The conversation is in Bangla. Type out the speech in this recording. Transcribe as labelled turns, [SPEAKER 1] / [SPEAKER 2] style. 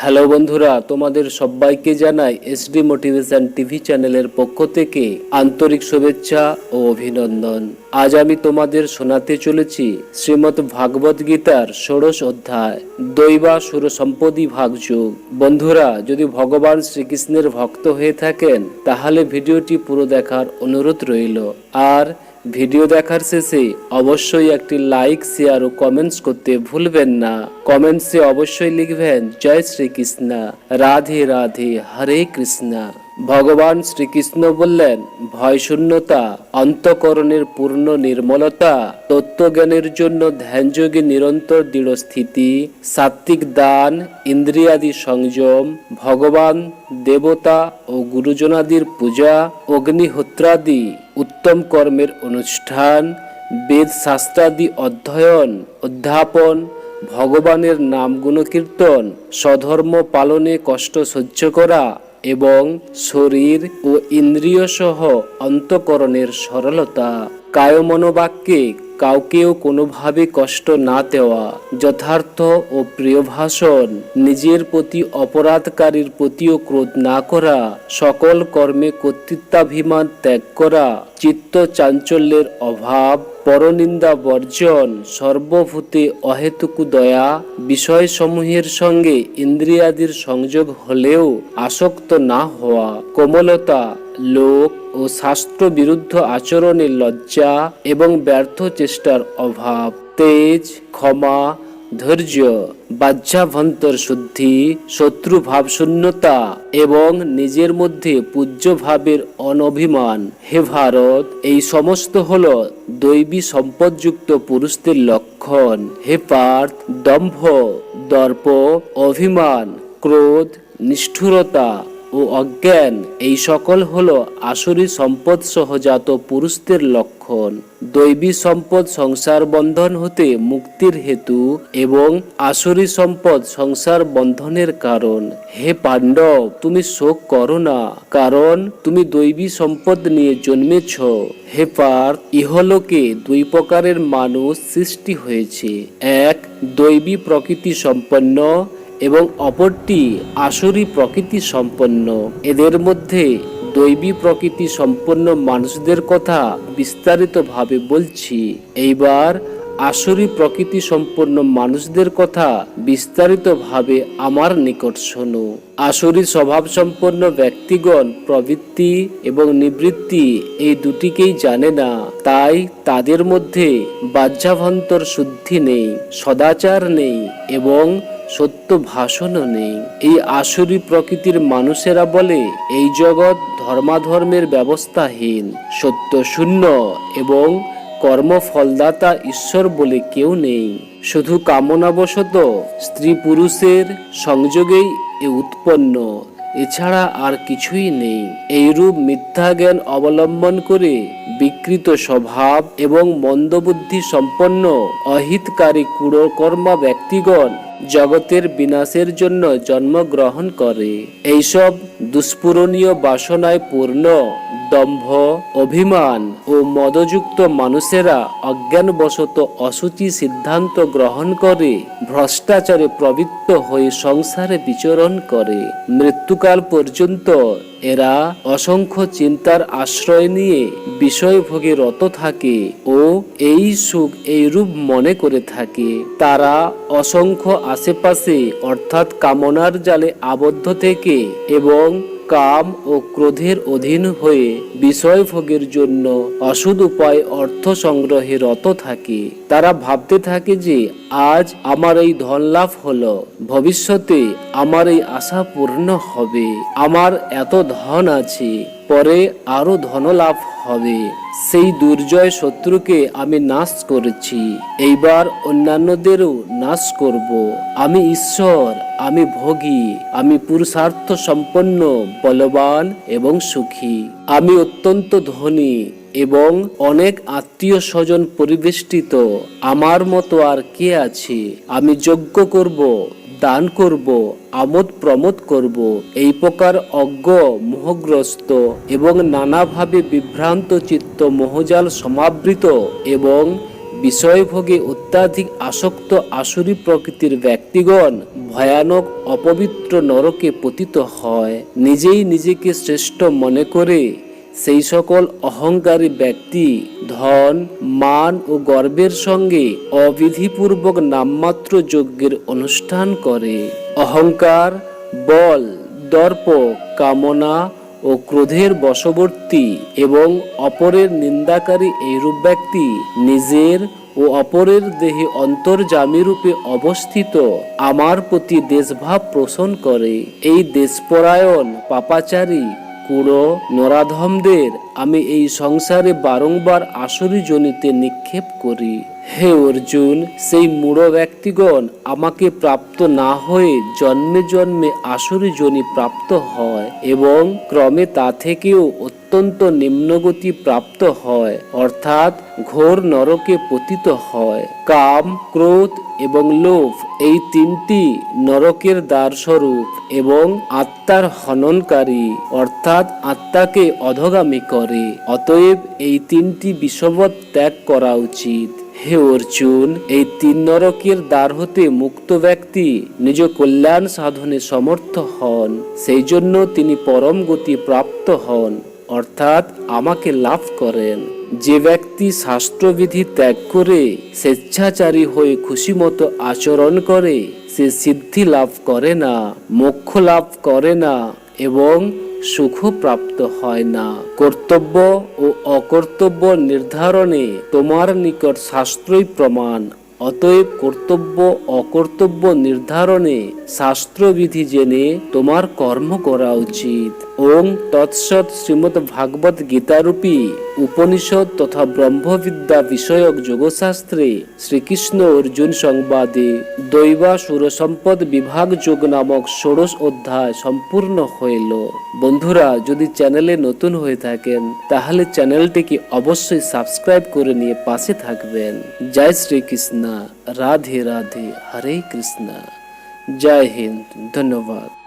[SPEAKER 1] হ্যালো বন্ধুরা, তোমাদের সবাইকে জানাই এসডি মোটিভেশন টিভি চ্যানেলের পক্ষ থেকে আন্তরিক শুভেচ্ছা ও অভিনন্দন। আজ আমি তোমাদের শোনাতে চলেছি শ্রীমদ্ ভাগবত গীতার ১৬ অধ্যায় দৈবাসুর সম্পদী ভাগযোগ। বন্ধুরা, যদি ভগবান শ্রীকৃষ্ণের ভক্ত হয়ে থাকেন তাহলে ভিডিওটি পুরো দেখার অনুরোধ রইল। আর ভিডিও দেখার শেষে অবশ্যই একটি লাইক, শেয়ার ও কমেন্টস করতে ভুলবেন না। কমেন্টসে অবশ্যই লিখবেন জয় শ্রীকৃষ্ণ, রাধে রাধে, হরে কৃষ্ণ। ভগবান শ্রীকৃষ্ণ বললেন, ভয় শূন্যতা, অন্তঃকরণের পূর্ণ নির্মলতা, তত্ত্বজ্ঞানের জন্য ধ্যানযোগে নিরন্তর দৃঢ় স্থিতি, সাত্ত্বিক দান, ইন্দ্রিয়াদি সংযম, ভগবান, দেবতা ও গুরুজনাদির পূজা, অগ্নিহোত্রাদি উত্তম কর্মের অনুষ্ঠান, বেদ শাস্ত্রাদি অধ্যয়ন অধ্যাপন, ভগবানের নাম গুণকীর্তন, স্বধর্ম পালনে কষ্ট সহ্য করা এবং শরীর ও ইন্দ্রিয় সহ অন্তঃকরণের সরলতা, কায়মনোবাক্যে কাউকেও কোনোভাবে কষ্ট না দেওয়া, যথার্থ ও প্রিয় ভাষণ, নিজের প্রতি অপরাধকারীর প্রতিও ক্রোধ না করা, সকল কর্মে কর্তৃত্বাভিমান ত্যাগ করা, চিত্ত চাঞ্চল্যের অভাব, পরনিন্দা বর্জন, সর্বভূতে অহেতুক দয়া, বিষয়সমূহের সঙ্গে ইন্দ্রিয়াদির সংযোগ হলেও আসক্ত না হওয়া, কোমলতা, লোক ও শাস্ত্র বিরুদ্ধ আচরণের লজ্জা এবং ব্যর্থ চেষ্টার অভাব, তেজ, ক্ষমা, ধৈর্য, বাহ্যাভ্যন্তর শুদ্ধি, শত্রু ভাব শূন্যতা এবং নিজের মধ্যে পূজ্য ভাবের অনভিমান। হে ভারত, এই সমস্ত হল দৈবী সম্পদযুক্ত পুরুষদের লক্ষণ। হে পার্থ, দম্ভ, দর্প, অভিমান, ক্রোধ, নিষ্ঠুরতা ও অজ্ঞান এই সকল হলো আসুরী সম্পদ সহজাত পুরুষদের লক্ষণ। দৈবী সম্পদ সংসার বন্ধন হতে মুক্তির হেতু এবং আসুরী সম্পদ সংসার বন্ধনের কারণ। হে পাণ্ডব, তুমি শোক করো না, কারণ তুমি দৈবী সম্পদ নিয়ে জন্মেছ। হে পার্থ, ইহলোকে দুই প্রকারের মানুষ সৃষ্টি হয়েছে, এক দৈবী প্রকৃতি সম্পন্ন এবং অপরটি আসুরী প্রকৃতি সম্পন্ন। এদের মধ্যে দৈবী প্রকৃতি সম্পন্ন মানুষদের কথা বিস্তারিতভাবে বলছি। এইবার আসুরী প্রকৃতি সম্পন্ন মানুষদের কথা বিস্তারিতভাবে আমার নিকট শোনো। আসুরী স্বভাব সম্পন্ন ব্যক্তিগণ প্রবৃত্তি এবং নিবৃত্তি এই দুটিকেই জানে না, তাই তাদের মধ্যে বাহ্যাভ্যন্তর শুদ্ধি নেই, সদাচার নেই এবং সত্য ভাষণও নেই। এই আসুরী প্রকৃতির মানুষেরা বলে এই জগৎ ধর্মাধর্মের ব্যবস্থাহীন, সত্য শূন্য এবং কর্মফলদাতা ঈশ্বর বলে কেউ নেই। শুধু কামনাবশত স্ত্রী পুরুষের সংযোগেই এ উৎপন্ন, এছাড়া আর কিছুই নেই। এইরূপ মিথ্যা জ্ঞান অবলম্বন করে বিকৃত স্বভাব এবং মন্দবুদ্ধি সম্পন্ন অহিতকারী কুড়কর্মা ব্যক্তিগণ জগতের বিনাশের জন্য জন্মগ্রহণ করে। এইসব দুষ্পূরণীয় বাসনায় পূর্ণ দম্ভ, অভিমান ও মদযুক্ত মানুষেরা অজ্ঞানবশত অসুচি সিদ্ধান্ত গ্রহণ করে ভ্রষ্টাচারে প্রবৃত্ত হয়ে সংসারে বিচরণ করে। মৃত্যুকাল পর্যন্ত এরা অসংখ্য চিন্তার আশ্রয় নিয়ে বিষয়ভোগে রত থাকে ও এই সুখ এইরূপ মনে করে থাকে। তারা অসংখ্য আশেপাশে অর্থাৎ কামনার জালে আবদ্ধ থেকে এবং কাম ও ক্রোধের অধীন হয়ে বিষয়ভোগের জন্য অসৎ উপায় অর্থ সংগ্রহে রত থাকে। তারা ভাবতে থাকে যে আজ আমার এই ধন লাভ হলো, ভবিষ্যতে আমার এই আশা পূর্ণ হবে, আমার এত ধন আছে, পরে আরো ধনলাভ হবে, সেই দুর্জয় শত্রুকে আমি নাশ করেছি, এইবার অন্যান্যদেরও নাশ করব। আমি ঈশ্বর, আমি ভোগী, আমি পুরুষার্থ সম্পন্ন, বলবান এবং সুখী। আমি অত্যন্ত ধনী এবং অনেক আত্মীয় স্বজন পরিবেষ্টিত, আমার মতো আর কে আছে? আমি যজ্ঞ করব, দান করব, আমোদ প্রমোদ করব। এই প্রকার অজ্ঞ, মোহগ্রস্ত এবং নানাভাবে বিভ্রান্ত চিত্ত মোহজাল সমাবৃত এবং বিষয়ভোগে অত্যাধিক আসক্ত আসুরি প্রকৃতির ব্যক্তিগণ ভয়ানক অপবিত্র নরকে পতিত হয়। নিজেই নিজেকে শ্রেষ্ঠ মনে করে সেই সকল অহংকারী ব্যক্তি ধন, মান ও গর্বের সঙ্গে অবিধিপূর্বক নামমাত্র যজ্ঞের অনুষ্ঠান করে। অহংকার, বল, দর্প, কামনা ও ক্রোধের বশবর্তী এবং অপরের নিন্দাকারী এইরূপ ব্যক্তি নিজের ও অপরের দেহে অন্তর্যামী রূপে অবস্থিত আমার প্রতি দেশভাব পোষণ করে। এই দেশপরায়ণ পাপাচারী কুড়ো নরাধমদের আমি এই সংসারে বারংবার আসুরি যোনিতে নিক্ষেপ করি। হে অর্জুন, সেই মূঢ় ব্যক্তিগণ আমাকে প্রাপ্ত না হয়ে জন্মে জন্মে আসুরি যোনি প্রাপ্ত হয় এবং ক্রমে তা থেকেও অত্যন্ত নিম্নগতি প্রাপ্ত হয়, অর্থাৎ ঘোর নরকে পতিত হয়। কাম, ক্রোধ এবং লোভ এই তিনটি নরকের দ্বারস্বরূপ এবং আত্মার হননকারী, অর্থাৎ আত্মাকে অধগামী করে। অতএব এই তিনটি বিষবৎ ত্যাগ করা উচিত। হে অর্জুন, এই তিন নরকের দ্বার হতে মুক্ত ব্যক্তি নিজ কল্যাণ সাধনে সমর্থ হন, সেই জন্য তিনি পরম গতি প্রাপ্ত হন, অর্থাৎ আমাকে লাভ করেন। যে ব্যক্তি শাস্ত্রবিধি ত্যাগ করে স্বেচ্ছাচারী হয়ে খুশিমতো আচরণ করে সে সিদ্ধি লাভ করে না, মোক্ষ লাভ করে না এবং সুখ প্রাপ্ত হয় না। কর্তব্য ও অকর্তব্য নির্ধারণে তোমার নিকট শাস্ত্রই প্রমাণ। অতএব কর্তব্য অকর্তব্য নির্ধারণে শাস্ত্রবিধি জেনে তোমার কর্ম করা উচিত। ওং তৎসৎ। শ্রীমদ্ ভাগবত গীতারূপী উপনিষদ তথা ব্রহ্মবিদ্যা বিষয়ক যোগশাস্ত্রে শ্রীকৃষ্ণ অর্জুন সংবাদে দৈবাসুর সম্পদ বিভাগ যোগ নামক 16 অধ্যায় সম্পূর্ণ হইল। বন্ধুরা, যদি চ্যানেলে নতুন হয়ে থাকেন তাহলে চ্যানেলটিকে অবশ্যই সাবস্ক্রাইব করে নিয়ে পাশে থাকবেন। জয় শ্রীকৃষ্ণ। রাধে রাধে। হরে কৃষ্ণ। জয় হিন্দ। ধন্যবাদ।